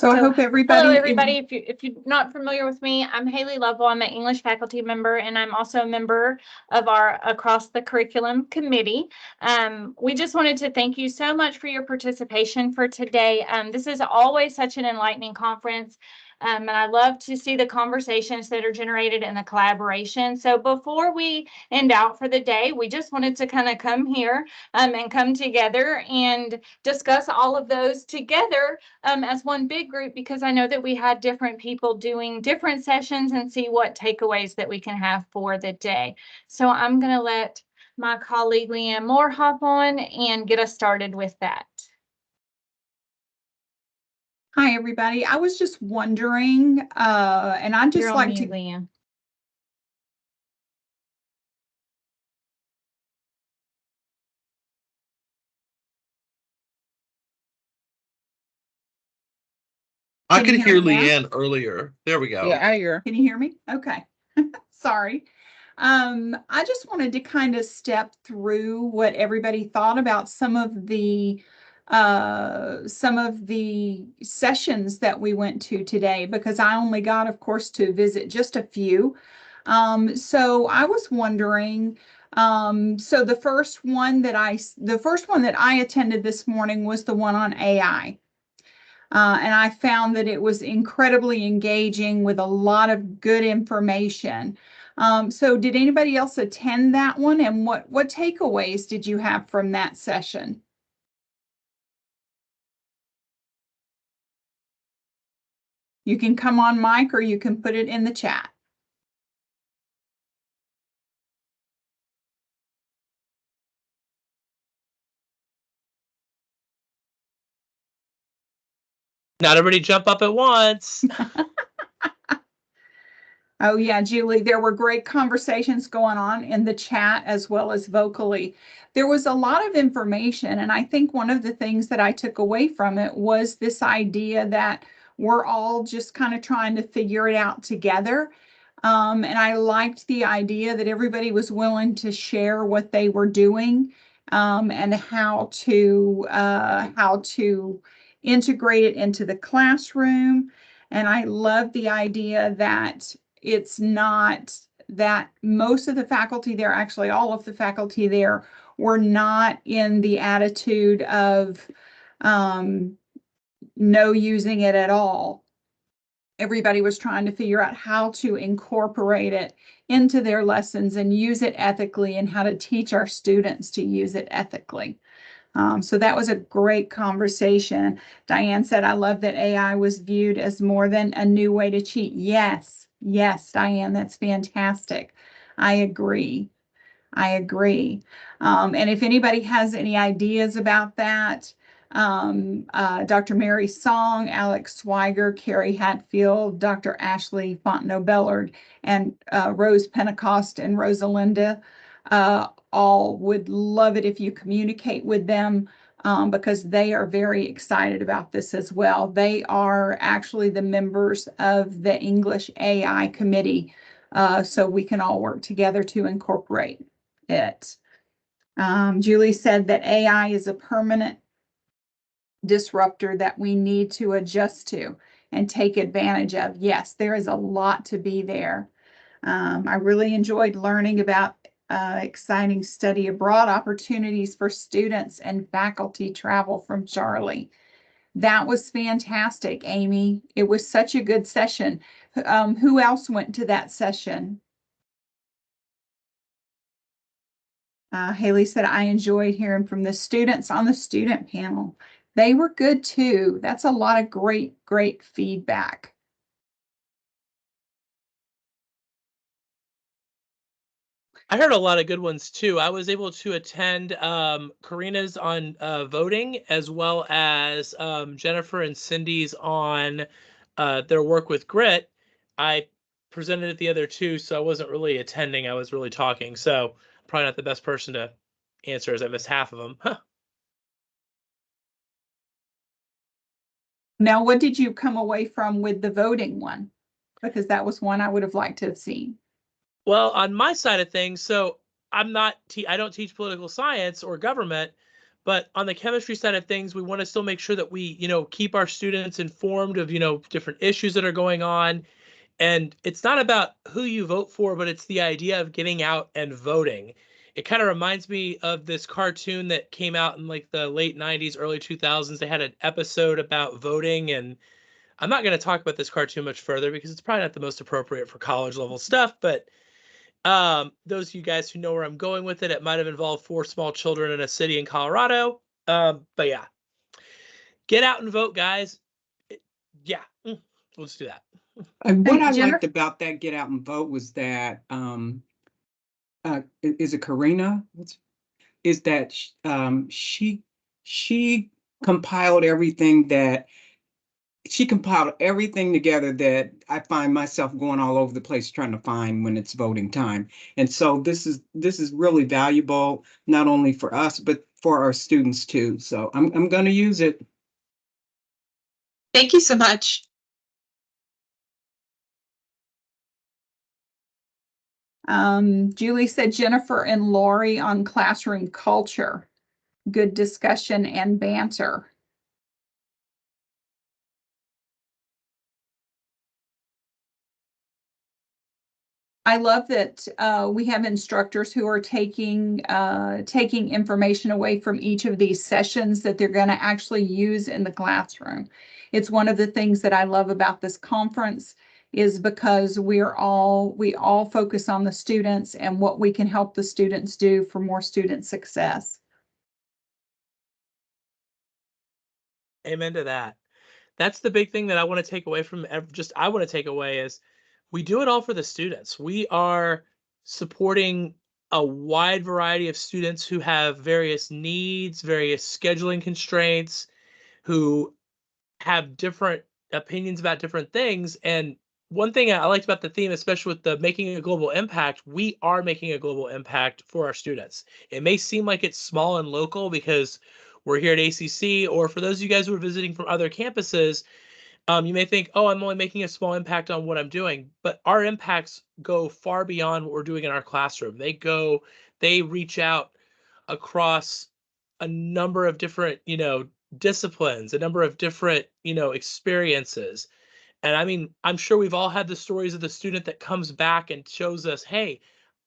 So I hope everybody. Hello, everybody. If you're not familiar with me, I'm Haley Lovell. I'm an English faculty member, and I'm also a member of our Across the Curriculum Committee. We just wanted to thank you so much for your participation for today. This is always such an enlightening conference. And I love to see the conversations that are generated and the collaboration. So before we end out for the day, we just wanted to kind of come here and come together and discuss all of those together as one big group, because I know that we had different people doing different sessions and see what takeaways that we can have for the day. So I'm going to let my colleague Leanne Moore hop on and get us started with that. Hi, everybody. I was just wondering, and I'd just like to. Leanne. I could hear Leanne earlier. There we go. Yeah, I hear. Can you hear me? Okay. Sorry. I just wanted to kind of step through what everybody thought about some of the sessions that we went to today, because I only got, of course, to visit just a few. So I was wondering, so the first one that I attended this morning was the one on AI. And I found that it was incredibly engaging with a lot of good information. So did anybody else attend that one? And what takeaways did you have from that session? You can come on mic or you can put it in the chat. Not everybody jump up at once. Oh, yeah, Julie, there were great conversations going on in the chat as well as vocally. There was a lot of information, and I think one of the things that I took away from it was this idea that we're all just kind of trying to figure it out together. And I liked the idea that everybody was willing to share what they were doing, and how to integrate it into the classroom. And I love the idea that it's not that most of the faculty there, actually all of the faculty there, were not in the attitude of no using it at all. Everybody was trying to figure out how to incorporate it into their lessons and use it ethically, and how to teach our students to use it ethically. So that was a great conversation. Diane said, I love that AI was viewed as more than a new way to cheat. Yes, Diane, that's fantastic. I agree. And if anybody has any ideas about that, Dr. Mary Song, Alex Swiger, Carrie Hatfield, Dr. Ashley Fontenot-Bellard, and Rose Pentecost and Rosalinda, all would love it if you communicate with them, because they are very excited about this as well. They are actually the members of the English AI committee, so we can all work together to incorporate it. Julie said that AI is a permanent disruptor that we need to adjust to and take advantage of. Yes, there is a lot to be there. I really enjoyed learning about exciting study abroad opportunities for students and faculty travel from Charlie. That was fantastic, Amy. It was such a good session. Who else went to that session? Haley said, I enjoyed hearing from the students on the student panel. They were good too. That's a lot of great feedback. I heard a lot of good ones too. I was able to attend Karina's on voting, as well as Jennifer and Cindy's on their work with Grit. I presented at the other two, so I wasn't really attending. I was really talking. So probably not the best person to answer, as I missed half of them. Now, what did you come away from with the voting one? Because that was one I would have liked to have seen. Well, on my side of things, so I don't teach political science or government, But on the chemistry side of things, we want to still make sure that we, keep our students informed of, different issues that are going on. And it's not about who you vote for, but it's the idea of getting out and voting. It kind of reminds me of this cartoon that came out in like the late 90s, early 2000s. They had an episode about voting, and I'm not going to talk about this cartoon much further because it's probably not the most appropriate for college level stuff, but those of you guys who know where I'm going with it, it might have involved 4 small children in a city in Colorado. But yeah, get out and vote, guys. Yeah, let's do that. And what I Jennifer? liked about that get out and vote was that is it Karina? Is that she compiled everything together that I find myself going all over the place trying to find when it's voting time. And so this is really valuable, not only for us, but for our students too. So I'm going to use it. Thank you so much. Julie said Jennifer and Lori on classroom culture. Good discussion and banter. I love that we have instructors who are taking information away from each of these sessions that they're going to actually use in the classroom. It's one of the things that I love about this conference is because we all focus on the students and what we can help the students do for more student success. Amen to that. That's the big thing that I want to take away from I want to take away is we do it all for the students. We are supporting a wide variety of students who have various needs, various scheduling constraints, who have different opinions about different things. And one thing I liked about the theme, especially with the making a global impact, we are making a global impact for our students. It may seem like it's small and local because we're here at ACC, or for those of you guys who are visiting from other campuses, you may think, oh, I'm only making a small impact on what I'm doing, but our impacts go far beyond what we're doing in our classroom. They reach out across a number of different, disciplines, a number of different, experiences. And I mean, I'm sure we've all had the stories of the student that comes back and shows us, hey,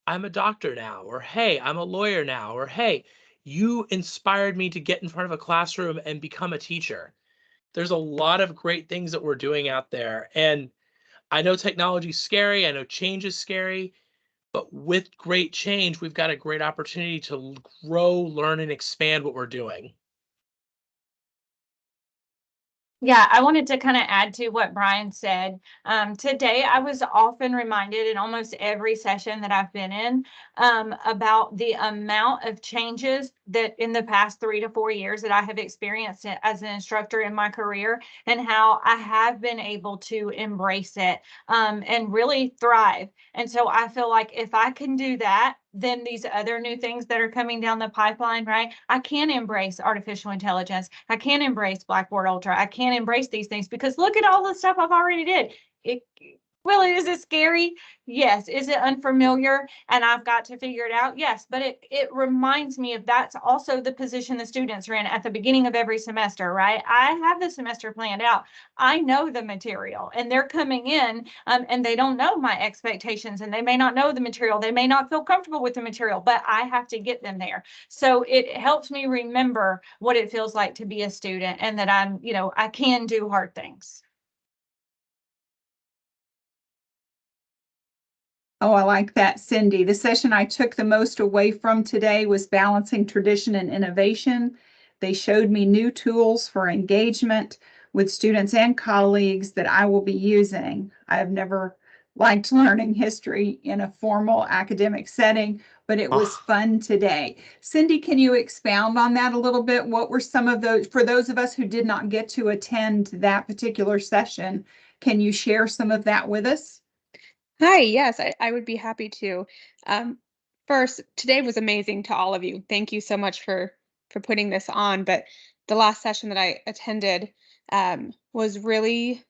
I'm a doctor now, or hey, I'm a lawyer now, or hey, you inspired me to get in front of a classroom and become a teacher. There's a lot of great things that we're doing out there. And I know technology's scary. I know change is scary. But with great change, we've got a great opportunity to grow, learn, and expand what we're doing. Yeah, I wanted to kind of add to what Brian said. Today, I was often reminded in almost every session that I've been in about the amount of changes that in the past 3 to 4 years that I have experienced as an instructor in my career, and how I have been able to embrace it and really thrive. And so I feel like if I can do that, then these other new things that are coming down the pipeline, right? I can embrace artificial intelligence. I can embrace Blackboard Ultra. I can embrace these things because look at all the stuff I've already did. Is it scary? Yes. Is it unfamiliar and I've got to figure it out? Yes. But it reminds me of that's also the position the students are in at the beginning of every semester, right? I have the semester planned out. I know the material and they're coming in and they don't know my expectations and they may not know the material. They may not feel comfortable with the material, but I have to get them there. So it helps me remember what it feels like to be a student and that I can do hard things. Oh, I like that, Cindy. The session I took the most away from today was balancing tradition and innovation. They showed me new tools for engagement with students and colleagues that I will be using. I have never liked learning history in a formal academic setting, but it was fun today. Cindy, can you expound on that a little bit? What were some of those, for those of us who did not get to attend that particular session, can you share some of that with us? Hi, yes, I would be happy to. First, today was amazing to all of you. Thank you so much for putting this on. But the last session that I attended was really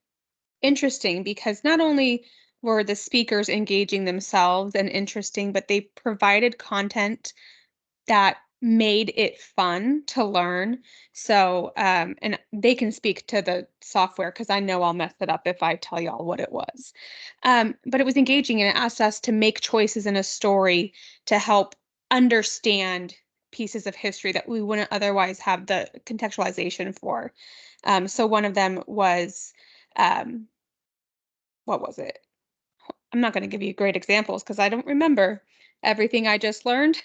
interesting because not only were the speakers engaging themselves and interesting, but they provided content that made it fun to learn. So, and they can speak to the software because I know I'll mess it up if I tell y'all what it was. But it was engaging and it asked us to make choices in a story to help understand pieces of history that we wouldn't otherwise have the contextualization for. So one of them was, what was it? I'm not going to give you great examples because I don't remember everything I just learned.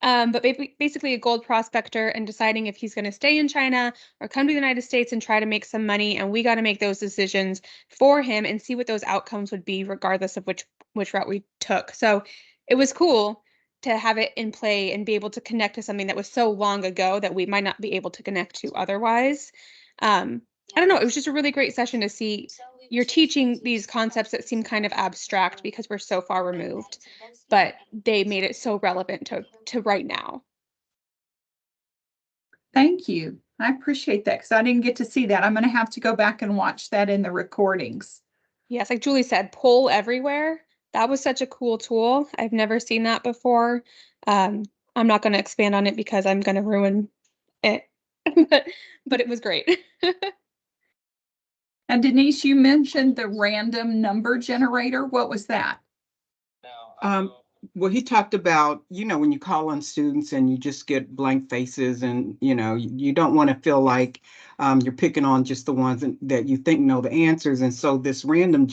But basically, a gold prospector and deciding if he's going to stay in China or come to the United States and try to make some money. And we got to make those decisions for him and see what those outcomes would be, regardless of which route we took. So it was cool to have it in play and be able to connect to something that was so long ago that we might not be able to connect to otherwise. I don't know. It was just a really great session to see you're teaching these concepts that seem kind of abstract because we're so far removed, but they made it so relevant to right now. Thank you. I appreciate that because I didn't get to see that. I'm going to have to go back and watch that in the recordings. Yes, like Julie said, Poll Everywhere. That was such a cool tool. I've never seen that before. I'm not going to expand on it because I'm going to ruin it, but it was great. And Denise, you mentioned the random number generator. What was that? Well, he talked about, when you call on students and you just get blank faces and, you don't want to feel like you're picking on just the ones that you think know the answers. And so this random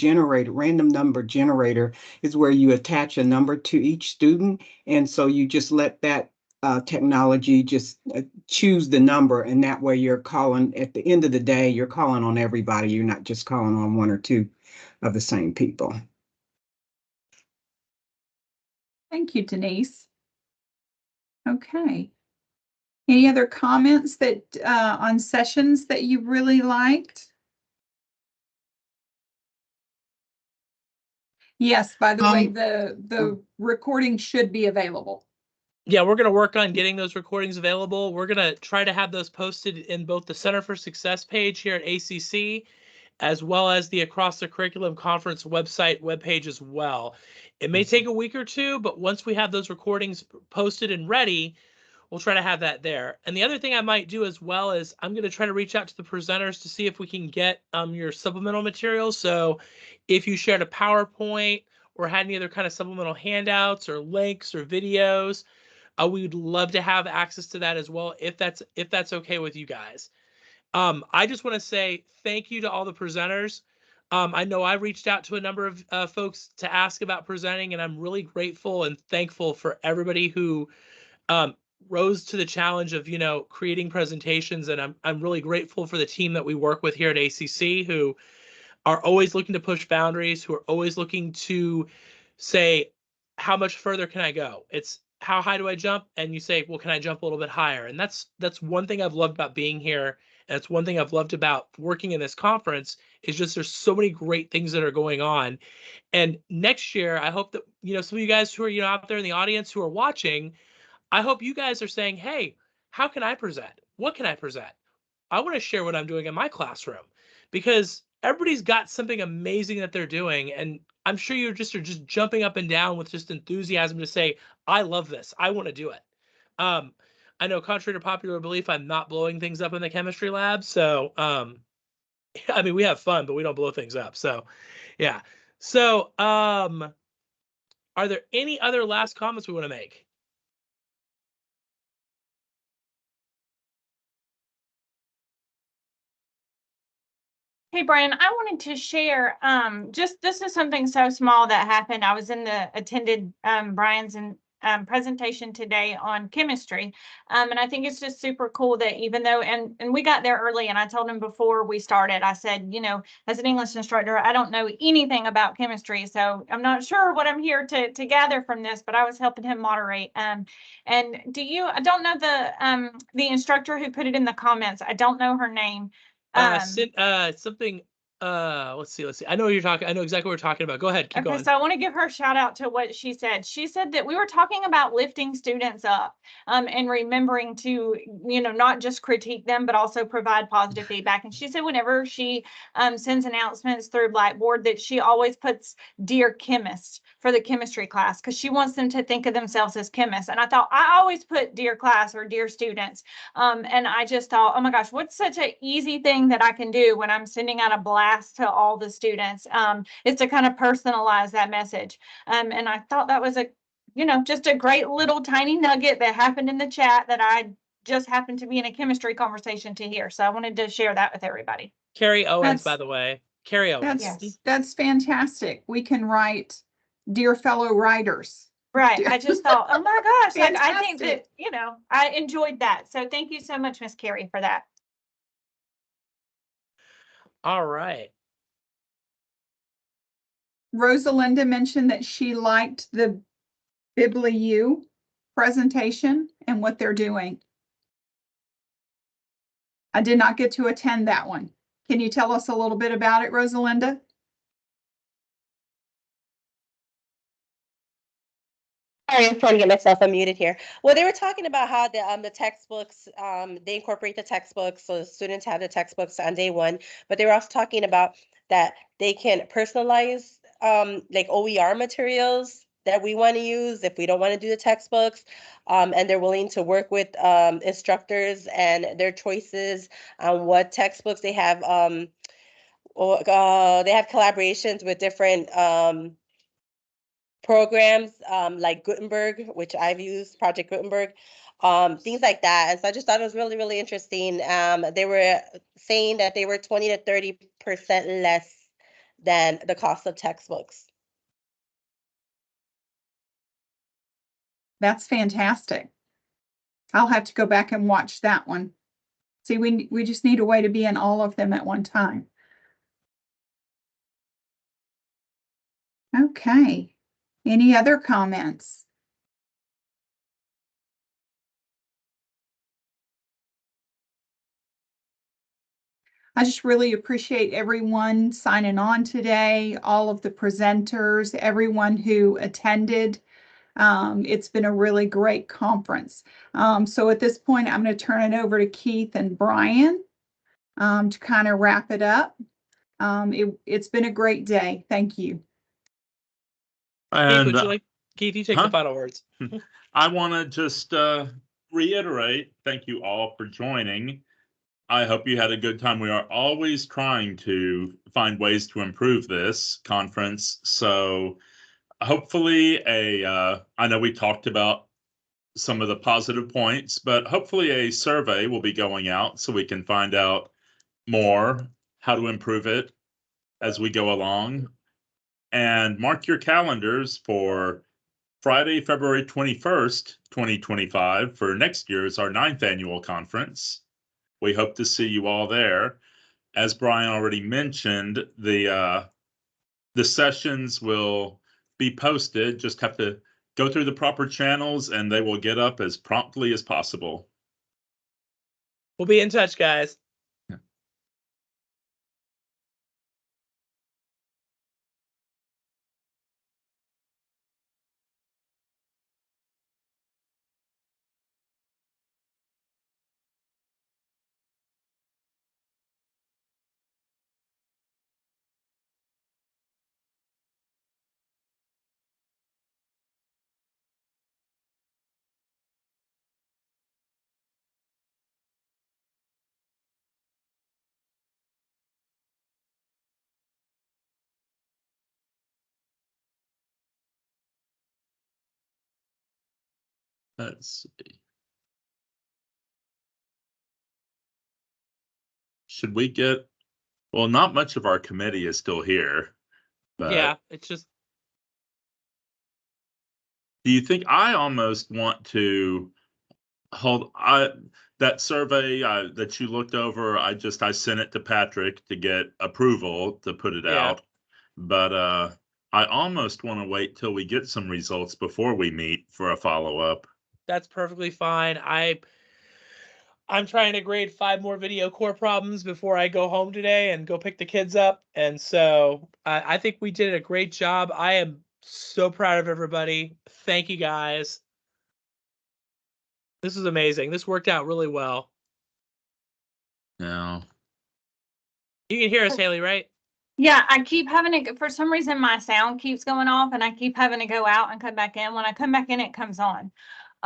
number generator is where you attach a number to each student. And so you just let that technology just choose the number. And that way you're calling, at the end of the day, you're calling on everybody. You're not just calling on one or two of the same people. Thank you, Denise. Okay. Any other comments that on sessions that you really liked? Yes, by the way, the recording should be available. Yeah, we're going to work on getting those recordings available. We're going to try to have those posted in both the Center for Success page here at ACC, as well as the Across the Curriculum Conference webpage as well. It may take a week or two, but once we have those recordings posted and ready, we'll try to have that there. And the other thing I might do as well is I'm going to try to reach out to the presenters to see if we can get your supplemental materials. So if you shared a PowerPoint or had any other kind of supplemental handouts or links or videos, we would love to have access to that as well, if that's okay with you guys. I just want to say thank you to all the presenters. I know I reached out to a number of folks to ask about presenting, and I'm really grateful and thankful for everybody who rose to the challenge of creating presentations. And I'm really grateful for the team that we work with here at ACC, who are always looking to push boundaries, who are always looking to say, how much further can I go? It's how high do I jump? And you say, well, can I jump a little bit higher? And that's one thing I've loved about being here. And it's one thing I've loved about working in this conference is just there's so many great things that are going on. And next year, I hope that, some of you guys who are, out there in the audience who are watching, I hope you guys are saying, hey, how can I present? What can I present? I want to share what I'm doing in my classroom, because everybody's got something amazing that they're doing. And I'm sure are just jumping up and down with just enthusiasm to say, I love this. I want to do it. I know, contrary to popular belief, I'm not blowing things up in the chemistry lab. So, I mean, we have fun, but we don't blow things up. So, yeah. So, are there any other last comments we want to make? Hey, Brian, I wanted to share, this is something so small that happened. I was attended Brian's presentation today on chemistry. And I think it's just super cool that even though, and we got there early, and I told him before we started, I said, as an English instructor, I don't know anything about chemistry, so I'm not sure what I'm here to gather from this, but I was helping him moderate. And I don't know the instructor who put it in the comments. I don't know her name. Something let's see. I know what you're talking. I know exactly what we're talking about. Go ahead, keep Okay, going. so I want to give her a shout out to what she said. She said that we were talking about lifting students up, and remembering to, not just critique them, but also provide positive feedback. And she said whenever she sends announcements through Blackboard, that she always puts "Dear Chemist" for the chemistry class, because she wants them to think of themselves as chemists. And I thought, I always put "Dear Class" or "Dear Students." And I just thought, oh my gosh, what's such an easy thing that I can do when I'm sending out a blast to all the students, is to kind of personalize that message. And I thought that was just a great little tiny nugget that happened in the chat that I just happened to be in a chemistry conversation to hear. So I wanted to share that with everybody. Carrie Owens, by That's- the way. Carrie Owens. Yes. That's fantastic. We can write, dear fellow writers. Right. I just thought, oh my gosh, like I think Fantastic. that, I enjoyed that. So thank you so much, Miss Carrie, for that. All right. Rosalinda mentioned that she liked the BibliU presentation and what they're doing. I did not get to attend that one. Can you tell us a little bit about it, Rosalinda? Sorry, I'm trying to get myself unmuted here. Well, they were talking about how the textbooks, they incorporate the textbooks, so the students have the textbooks on day one, but they were also talking about that they can personalize like OER materials that we want to use if we don't want to do the textbooks, and they're willing to work with instructors and their choices on what textbooks they have. They have collaborations with different programs like Gutenberg, which I've used, Project Gutenberg, things like that. And so I just thought it was really, really interesting. They were saying that they were 20 to 30% less than the cost of textbooks. That's fantastic. I'll have to go back and watch that one. See, we just need a way to be in all of them at one time. Okay. Any other comments? I just really appreciate everyone signing on today, all of the presenters, everyone who attended. It's been a really great conference. So at this point, I'm going to turn it over to Keith and Brian to kind of wrap it up. It's been a great day. Thank you. Keith, would you like? Keith, you take the final words. I want to just reiterate, thank you all for joining. I hope you had a good time. We are always trying to find ways to improve this conference. So hopefully I know we talked about some of the positive points, but hopefully a survey will be going out so we can find out more how to improve it as we go along. And mark your calendars for Friday, February 21st, 2025 for next year's our 9th annual conference. We hope to see you all there. As Brian already mentioned, the sessions will be posted. Just have to go through the proper channels and they will get up as promptly as possible. We'll be in touch, guys. Let's see. Should we get, well, not much of our committee is still here. But Yeah, it's just. do you think I almost want to hold that survey that you looked over? I sent it to Patrick to get approval to put it Yeah. out. But I almost want to wait till we get some results before we meet for a follow-up. That's perfectly fine. I'm trying to grade 5 more video core problems before I go home today and go pick the kids up. And so I think we did a great job. I am so proud of everybody. Thank you guys. This is amazing. This worked out really well. No. You can hear us, Haley, right? Yeah, I keep having to, for some reason, my sound keeps going off and I keep having to go out and come back in. When I come back in, it comes on.